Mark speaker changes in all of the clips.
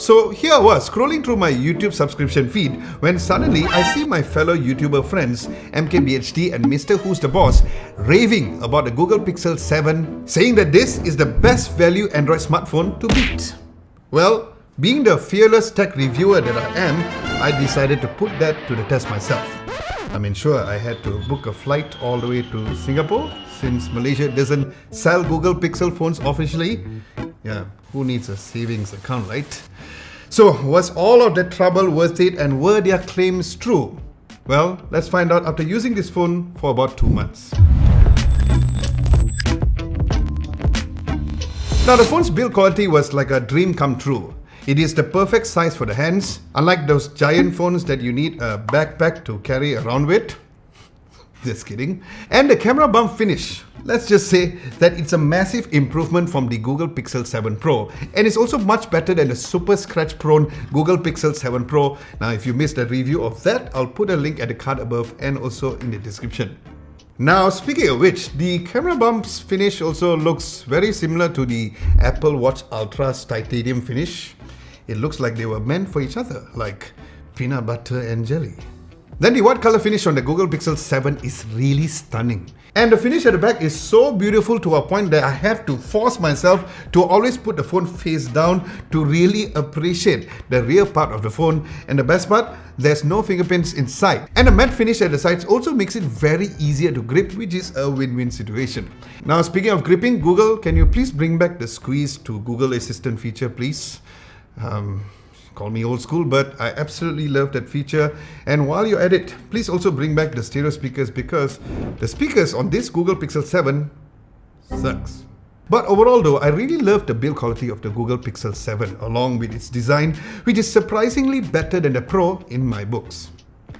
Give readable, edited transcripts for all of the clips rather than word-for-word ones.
Speaker 1: So here I was scrolling through my YouTube subscription feed when suddenly I see my fellow YouTuber friends MKBHD and Mr. Who's the Boss raving about the Google Pixel 7, saying that this is the best value Android smartphone to beat. Well, being the fearless tech reviewer that I am, I decided to put that to the test myself. I mean, sure, I had to book a flight all the way to Singapore since Malaysia doesn't sell Google Pixel phones officially. Yeah, who needs a savings account, right? So, was all of that trouble worth it, and were their claims true? Well, let's find out after using this phone for about 2 months. Now, the phone's build quality was like a dream come true. It is the perfect size for the hands, unlike those giant phones that you need a backpack to carry around with. Just kidding. And the camera bump finish. Let's just say that it's a massive improvement from the Google Pixel 7 Pro, and it's also much better than the super scratch prone Google Pixel 7 Pro. Now, if you missed a review of that, I'll put a link at the card above and also in the description. Now, speaking of which, the camera bump's finish also looks very similar to the Apple Watch Ultra's titanium finish. It looks like they were meant for each other, like peanut butter and jelly. Then the white color finish on the Google Pixel 7 is really stunning. And the finish at the back is so beautiful to a point that I have to force myself to always put the phone face down to really appreciate the rear part of the phone. And the best part, there's no fingerprints inside. And the matte finish at the sides also makes it very easier to grip, which is a win-win situation. Now, speaking of gripping, Google, can you please bring back the squeeze to Google Assistant feature, please? Call me old school, but I absolutely love that feature. And while you're at it, please also bring back the stereo speakers, because the speakers on this Google Pixel 7 sucks. But overall though, I really love the build quality of the Google Pixel 7 along with its design, which is surprisingly better than the Pro in my books.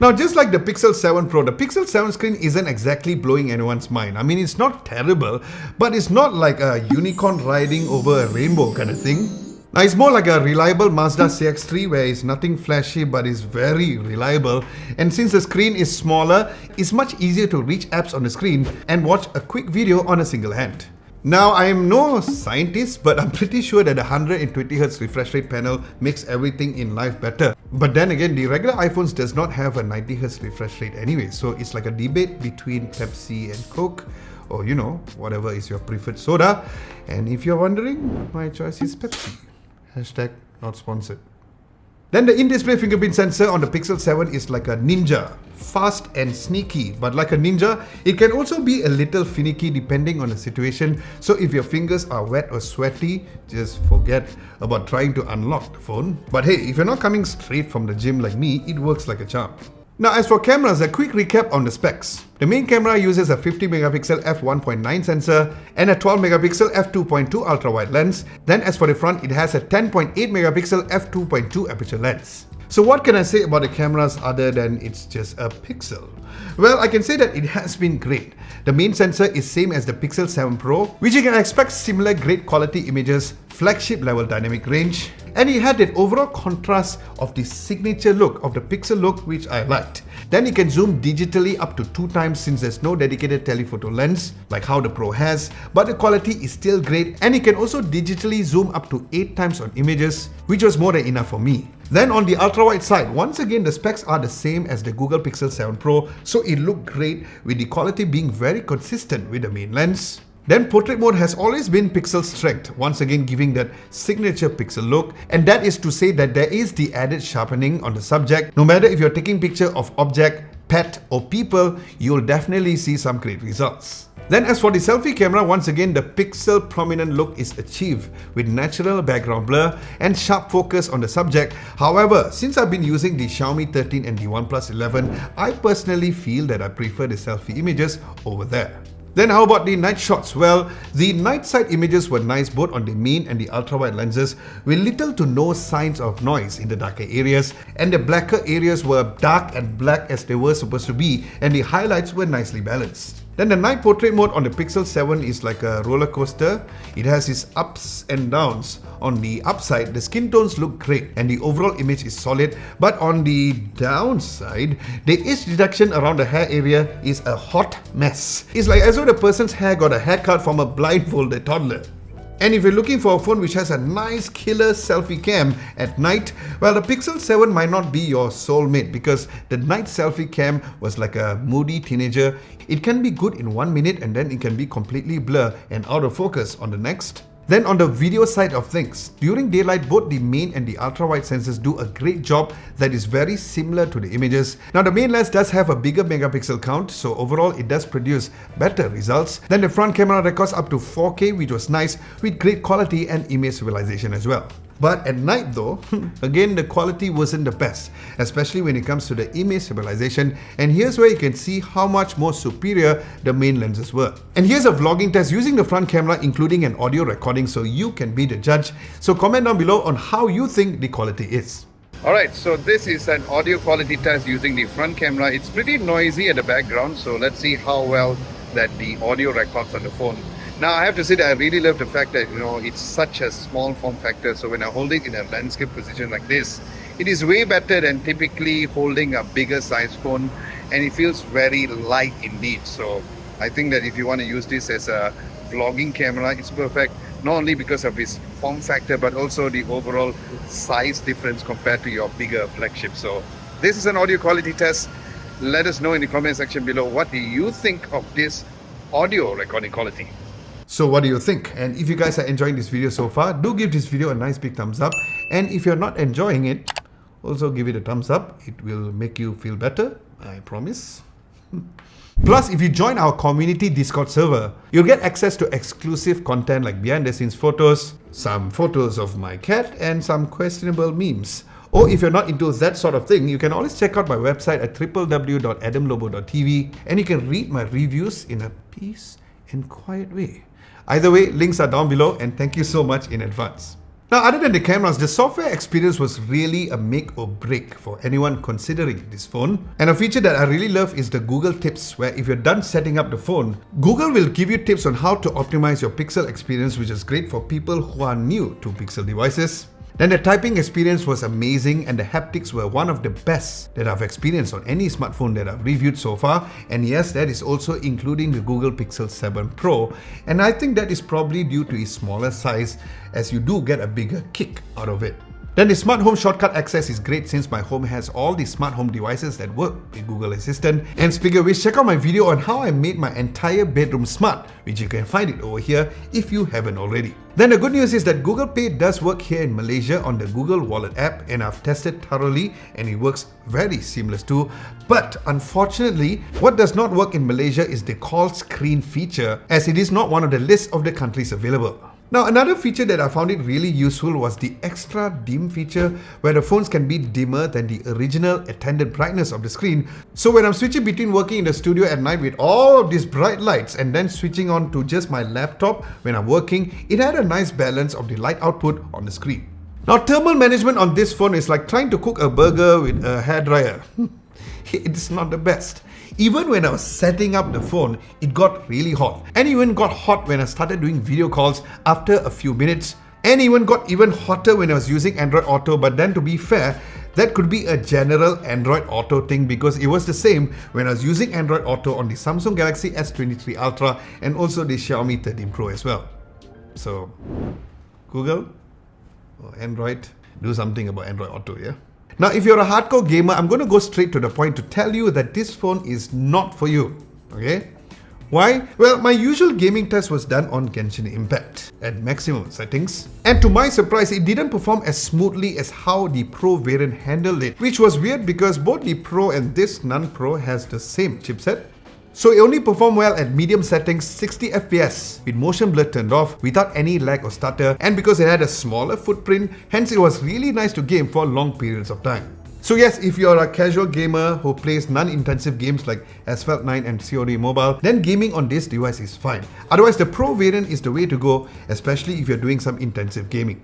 Speaker 1: Now, just like the Pixel 7 Pro, the Pixel 7 screen isn't exactly blowing anyone's mind. I mean, it's not terrible, but it's not like a unicorn riding over a rainbow kind of thing. Now, it's more like a reliable Mazda CX-3 where it's nothing flashy but is very reliable, and since the screen is smaller, it's much easier to reach apps on the screen and watch a quick video on a single hand. Now, I am no scientist, but I'm pretty sure that the 120Hz refresh rate panel makes everything in life better. But then again, the regular iPhones does not have a 90Hz refresh rate anyway, so it's like a debate between Pepsi and Coke, or you know, whatever is your preferred soda. And if you're wondering, my choice is Pepsi. Hashtag not sponsored. Then the in-display fingerprint sensor on the Pixel 7 is like a ninja. Fast and sneaky, but like a ninja, it can also be a little finicky depending on the situation. So if your fingers are wet or sweaty, just forget about trying to unlock the phone. But hey, if you're not coming straight from the gym like me, it works like a charm. Now, as for cameras, a quick recap on the specs. The main camera uses a 50MP f1.9 sensor and a 12MP f2.2 ultra-wide lens. Then as for the front, it has a 10.8MP f2.2 aperture lens. So what can I say about the cameras other than it's just a Pixel? Well, I can say that it has been great. The main sensor is same as the Pixel 7 Pro, which you can expect similar great quality images, flagship level dynamic range, and it had that overall contrast of the signature look of the Pixel look, which I liked. Then it can zoom digitally up to 2 times since there's no dedicated telephoto lens like how the Pro has, but the quality is still great, and it can also digitally zoom up to 8 times on images, which was more than enough for me. Then on the ultra-wide side, once again the specs are the same as the Google Pixel 7 Pro, so it looked great with the quality being very consistent with the main lens. Then portrait mode has always been Pixel's strength, once again giving that signature Pixel look, and that is to say that there is the added sharpening on the subject. No matter if you're taking picture of object, pet or people, you'll definitely see some great results. Then as for the selfie camera, once again the Pixel prominent look is achieved with natural background blur and sharp focus on the subject. However, since I've been using the Xiaomi 13 and the OnePlus 11, I personally feel that I prefer the selfie images over there. Then how about the night shots? Well, the night side images were nice both on the main and the ultra-wide lenses with little to no signs of noise in the darker areas, and the blacker areas were dark and black as they were supposed to be, and the highlights were nicely balanced. Then the night portrait mode on the Pixel 7 is like a roller coaster. It has its ups and downs. On the upside, the skin tones look great and the overall image is solid, but on the downside, the edge detection around the hair area is a hot mess. It's like as though the person's hair got a haircut from a blindfolded toddler. And if you're looking for a phone which has a nice killer selfie cam at night, well, the Pixel 7 might not be your soulmate because the night selfie cam was like a moody teenager. It can be good in 1 minute and then it can be completely blur and out of focus on the next. Then on the video side of things, during daylight both the main and the ultra-wide sensors do a great job that is very similar to the images. Now the main lens does have a bigger megapixel count, so overall it does produce better results. Then the front camera records up to 4K, which was nice, with great quality and image stabilization as well. But at night though, again the quality wasn't the best, especially when it comes to the image stabilization, and here's where you can see how much more superior the main lenses were. And here's a vlogging test using the front camera including an audio recording, so you can be the judge. So comment down below on how you think the quality is. Alright, so this is an audio quality test using the front camera. It's pretty noisy at the background, so let's see how well that the audio records on the phone. Now I have to say that I really love the fact that it's such a small form factor, so when I hold it in a landscape position like this, it is way better than typically holding a bigger size phone, and it feels very light indeed. So I think that if you want to use this as a vlogging camera, it's perfect, not only because of its form factor but also the overall size difference compared to your bigger flagship. So this is an audio quality test. Let us know in the comment section below, what do you think of this audio recording quality? So what do you think? And if you guys are enjoying this video so far, do give this video a nice big thumbs up. And if you're not enjoying it, also give it a thumbs up. It will make you feel better, I promise. Plus, if you join our community Discord server, you'll get access to exclusive content like behind the scenes photos, some photos of my cat, and some questionable memes. Or if you're not into that sort of thing, you can always check out my website at www.adamlobo.tv, and you can read my reviews in a peace and quiet way. Either way, links are down below, and thank you so much in advance. Now, other than the cameras, the software experience was really a make or break for anyone considering this phone. And a feature that I really love is the Google Tips, where if you're done setting up the phone, Google will give you tips on how to optimize your Pixel experience, which is great for people who are new to Pixel devices. Then the typing experience was amazing, and the haptics were one of the best that I've experienced on any smartphone that I've reviewed so far. And yes, that is also including the Google Pixel 7 Pro. And I think that is probably due to its smaller size, as you do get a bigger kick out of it. Then the smart home shortcut access is great since my home has all the smart home devices that work with Google Assistant. And speaking of which, check out my video on how I made my entire bedroom smart, which you can find it over here if you haven't already. Then the good news is that Google Pay does work here in Malaysia on the Google Wallet app, and I've tested thoroughly and it works very seamless too. But unfortunately, what does not work in Malaysia is the call screen feature, as it is not one of the list of the countries available. Now, another feature that I found it really useful was the extra dim feature, where the phones can be dimmer than the original intended brightness of the screen. So when I'm switching between working in the studio at night with all of these bright lights and then switching on to just my laptop when I'm working, it had a nice balance of the light output on the screen. Now, thermal management on this phone is like trying to cook a burger with a hairdryer. It's not the best. Even when I was setting up the phone, it got really hot. And even got hot when I started doing video calls after a few minutes. And even got even hotter when I was using Android Auto. But then to be fair, that could be a general Android Auto thing, because it was the same when I was using Android Auto on the Samsung Galaxy S23 Ultra and also the Xiaomi 13 Pro as well. So, Google or Android, do something about Android Auto, yeah? Now, if you're a hardcore gamer, I'm going to go straight to the point to tell you that this phone is not for you, okay? Why? Well, my usual gaming test was done on Genshin Impact at maximum settings. And to my surprise, it didn't perform as smoothly as how the Pro variant handled it, which was weird because both the Pro and this non-Pro has the same chipset. So it only performed well at medium settings, 60 FPS, with motion blur turned off, without any lag or stutter, and because it had a smaller footprint, hence it was really nice to game for long periods of time. So yes, if you're a casual gamer who plays non-intensive games like Asphalt 9 and COD Mobile, then gaming on this device is fine. Otherwise, the Pro variant is the way to go, especially if you're doing some intensive gaming.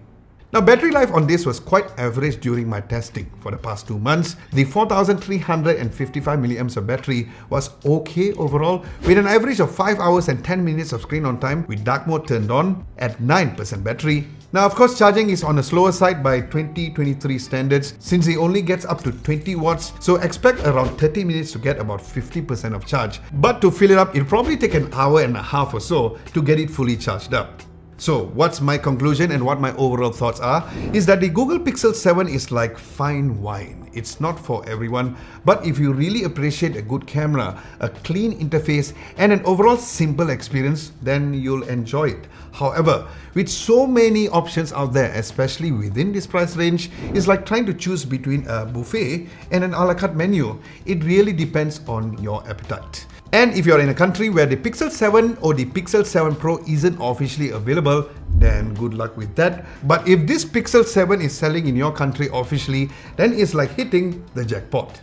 Speaker 1: Now, battery life on this was quite average during my testing for the past 2 months. The 4355 mAh of battery was okay overall, with an average of 5 hours and 10 minutes of screen on time with dark mode turned on at 9% battery. Now, of course, charging is on the slower side by 2023 standards, since it only gets up to 20 watts, so expect around 30 minutes to get about 50% of charge. But to fill it up, it'll probably take an hour and a half or so to get it fully charged up. So, what's my conclusion and what my overall thoughts are is that the Google Pixel 7 is like fine wine. It's not for everyone, but if you really appreciate a good camera, a clean interface, and an overall simple experience, then you'll enjoy it. However, with so many options out there, especially within this price range, it's like trying to choose between a buffet and an a la carte menu. It really depends on your appetite. And if you're in a country where the Pixel 7 or the Pixel 7 Pro isn't officially available, then good luck with that. But if this Pixel 7 is selling in your country officially, then it's like hitting the jackpot.